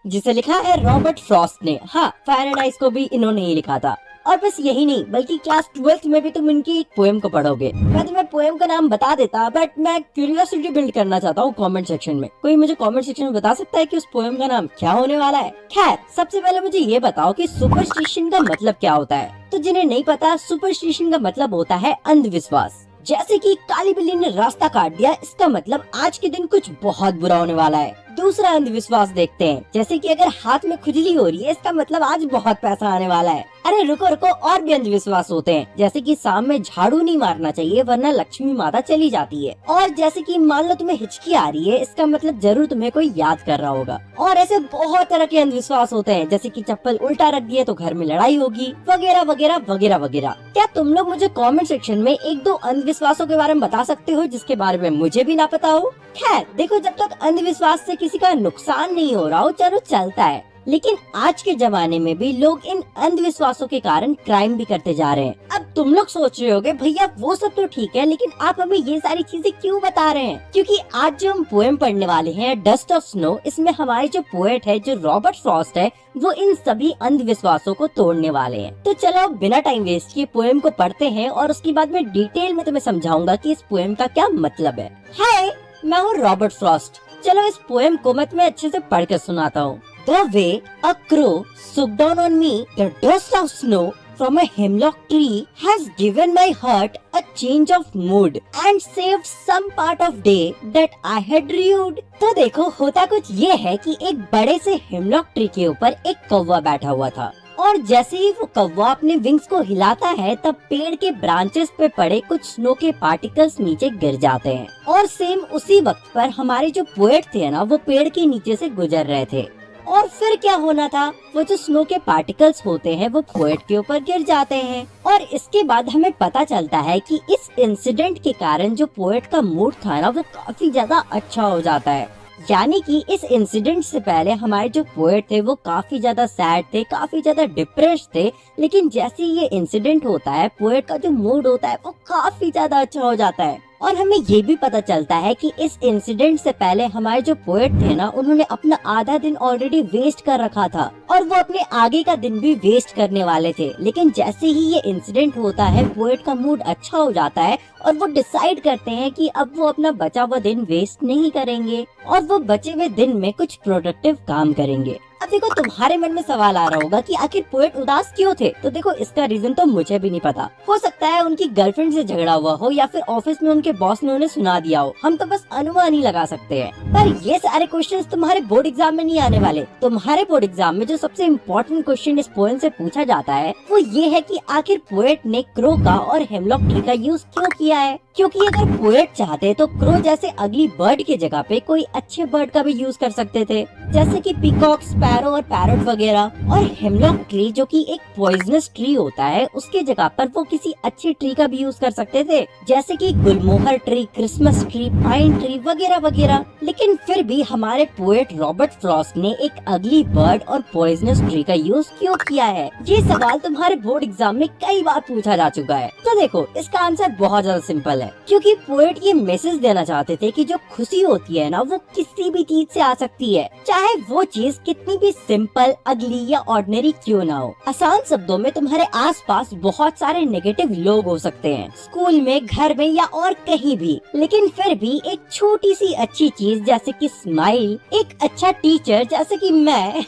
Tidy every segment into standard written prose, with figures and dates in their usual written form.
जिसे लिखा है रॉबर्ट फ्रॉस्ट ने। हाँ, फायर एंड आइस को भी इन्होंने ही लिखा था। और बस यही नहीं, बल्कि क्लास 12th में भी तुम इनकी एक पोएम को पढ़ोगे। मैं तुम्हें पोएम का नाम बता देता, बट मैं क्यूरियोसिटी बिल्ड करना चाहता हूँ कमेंट सेक्शन में। कोई मुझे कमेंट सेक्शन में बता सकता है कि उस पोएम का नाम क्या होने वाला है? खैर, सबसे पहले मुझे ये बताओ कि सुपरस्टिशन का मतलब क्या होता है। तो जिन्हें नहीं पता, सुपरस्टिशन का मतलब होता है अंधविश्वास। जैसे कि काली बिल्ली ने रास्ता काट दिया, इसका मतलब आज के दिन कुछ बहुत बुरा होने वाला है। दूसरा अंधविश्वास देखते हैं, जैसे कि अगर हाथ में खुजली हो रही है, इसका मतलब आज बहुत पैसा आने वाला है। अरे रुको रुको, और भी अंधविश्वास होते हैं, जैसे कि शाम में झाड़ू नहीं मारना चाहिए वरना लक्ष्मी माता चली जाती है। और जैसे कि मान लो तुम्हें हिचकी आ रही है, इसका मतलब जरूर तुम्हें कोई याद कर रहा होगा। और ऐसे बहुत तरह के अंधविश्वास होते हैं, जैसे कि चप्पल उल्टा रख दिए तो घर में लड़ाई होगी, वगैरह वगैरह वगैरह वगैरह। क्या तुम लोग मुझे कमेंट सेक्शन में एक दो अंधविश्वासों के बारे में बता सकते हो जिसके बारे में मुझे भी ना पता हो? खैर देखो, जब तक अंधविश्वास से किसी का नुकसान नहीं हो रहा हो, चलो चलता है। लेकिन आज के जमाने में भी लोग इन अंधविश्वासों के कारण क्राइम भी करते जा रहे हैं। अब तुम लोग सोच रहे होगे, भैया वो सब तो ठीक है, लेकिन आप हमें ये सारी चीजें क्यों बता रहे हैं? क्योंकि आज जो हम पोएम पढ़ने वाले हैं, डस्ट ऑफ स्नो, इसमें हमारे जो पोएट है, जो रॉबर्ट फ्रॉस्ट है, वो इन सभी अंधविश्वासों को तोड़ने वाले हैं। तो चलो बिना टाइम वेस्ट किए पोएम को पढ़ते हैं, और उसके बाद में डिटेल में तुम्हें समझाऊंगा कि इस पोएम का क्या मतलब है। हाय, मैं हूँ रॉबर्ट फ्रॉस्ट। चलो इस पोएम को मैं तुम्हें अच्छे से पढ़ कर सुनाता हूँ। The way a crow swooped down on me, the dust of snow from a hemlock tree has given my heart a change of mood and saved some part of day that I had rued। तो देखो, होता कुछ ये है कि एक बड़े से हेमलॉक ट्री के ऊपर एक कौवा बैठा हुआ था, और जैसे ही वो कौवा अपने विंग्स को हिलाता है, तब पेड़ के ब्रांचेस पे पड़े कुछ स्नो के पार्टिकल्स नीचे गिर जाते हैं। और सेम उसी वक्त पर हमारे जो पोएट थे ना, वो पेड़ के नीचे से गुजर रहे थे। और फिर क्या होना था, वो जो स्नो के पार्टिकल्स होते हैं वो पोएट के ऊपर गिर जाते हैं। और इसके बाद हमें पता चलता है कि इस इंसिडेंट के कारण जो पोएट का मूड था ना, वो काफी ज्यादा अच्छा हो जाता है। यानी कि इस इंसिडेंट से पहले हमारे जो पोएट थे वो काफी ज्यादा सैड थे, काफी ज्यादा डिप्रेस्ड थे, लेकिन जैसे ये इंसिडेंट होता है, पोएट का जो मूड होता है वो काफी ज्यादा अच्छा हो जाता है। और हमें ये भी पता चलता है कि इस इंसिडेंट से पहले हमारे जो पोएट थे ना, उन्होंने अपना आधा दिन ऑलरेडी वेस्ट कर रखा था, और वो अपने आगे का दिन भी वेस्ट करने वाले थे। लेकिन जैसे ही ये इंसिडेंट होता है, पोएट का मूड अच्छा हो जाता है, और वो डिसाइड करते हैं कि अब वो अपना बचा हुआ दिन वेस्ट नहीं करेंगे, और वो बचे हुए दिन में कुछ प्रोडक्टिव काम करेंगे। अब देखो, तुम्हारे मन में सवाल आ रहा होगा कि आखिर पोएट उदास क्यों थे? तो देखो, इसका रीजन तो मुझे भी नहीं पता। हो सकता है उनकी गर्लफ्रेंड से झगड़ा हुआ हो, या फिर ऑफिस में उनके बॉस ने उन्हें सुना दिया हो। हम तो बस अनुमान ही लगा सकते हैं। पर ये सारे क्वेश्चंस तुम्हारे बोर्ड एग्जाम में नहीं आने वाले। तुम्हारे बोर्ड एग्जाम में जो सबसे इम्पोर्टेंट क्वेश्चन इस पोएम से पूछा जाता है, वो ये है कि आखिर पोएट ने क्रो का और हेमलॉक ट्री का यूज क्यों किया है? क्योंकि अगर पोएट चाहते तो क्रो जैसे अगली बर्ड के जगह पे कोई अच्छे बर्ड का भी यूज कर सकते थे, जैसे कि पीकॉक, स्पैरो और पैरट वगैरह। और हेमलॉक ट्री जो कि एक पॉइजनस ट्री होता है, उसके जगह पर वो किसी अच्छे ट्री का भी यूज कर सकते थे, जैसे कि gulmohar tree, Christmas tree, pine tree वगैरह वगैरह। लेकिन फिर भी हमारे पोएट रॉबर्ट फ्रॉस्ट ने एक अगली बर्ड और पॉइजनस ट्री का यूज क्यों किया है? ये सवाल तुम्हारे बोर्ड एग्जाम में कई बार पूछा जा चुका है। तो देखो, इसका आंसर बहुत ज्यादा सिंपल है। क्योंकि पोएट ये मैसेज देना चाहते थे कि जो खुशी होती है ना, वो किसी भी चीज से आ सकती है, चाहे वो चीज कितनी भी सिंपल, अगली या ऑर्डिनरी क्यों ना हो। आसान शब्दों में, तुम्हारे आसपास बहुत सारे नेगेटिव लोग हो सकते हैं, स्कूल में, घर में या और कहीं भी, लेकिन फिर भी एक छोटी सी अच्छी चीज जैसे कि स्माइल, एक अच्छा टीचर जैसे कि मैं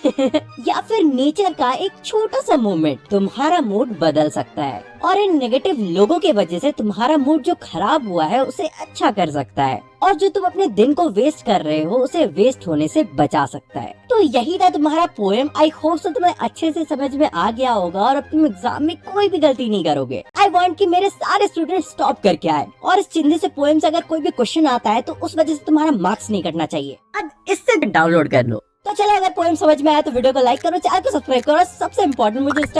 या फिर नेचर का एक छोटा सा मोमेंट तुम्हारा मूड बदल सकता है। और इन नेगेटिव लोगों के वजह से तुम्हारा मूड जो खराब हुआ है उसे अच्छा कर सकता है, और जो तुम अपने दिन को वेस्ट कर रहे हो उसे वेस्ट होने से बचा सकता है। तो यही था तुम्हारा पोएम। आई होप सो तुम्हें अच्छे से समझ में आ गया होगा, और अब तुम एग्जाम में कोई भी गलती नहीं करोगे। आई वांट कि मेरे सारे स्टूडेंट स्टॉप करके आए, और इस चिंदी से पोएम से अगर कोई भी क्वेश्चन आता है तो उस वजह से तुम्हारा मार्क्स नहीं कटना चाहिए। अब इससे डाउनलोड कर लो। तो चलो, अगर पोएम समझ में आया तो वीडियो को लाइक करो, चैनल को सब्सक्राइब करो, सबसे इम्पोर्टेंट मुझे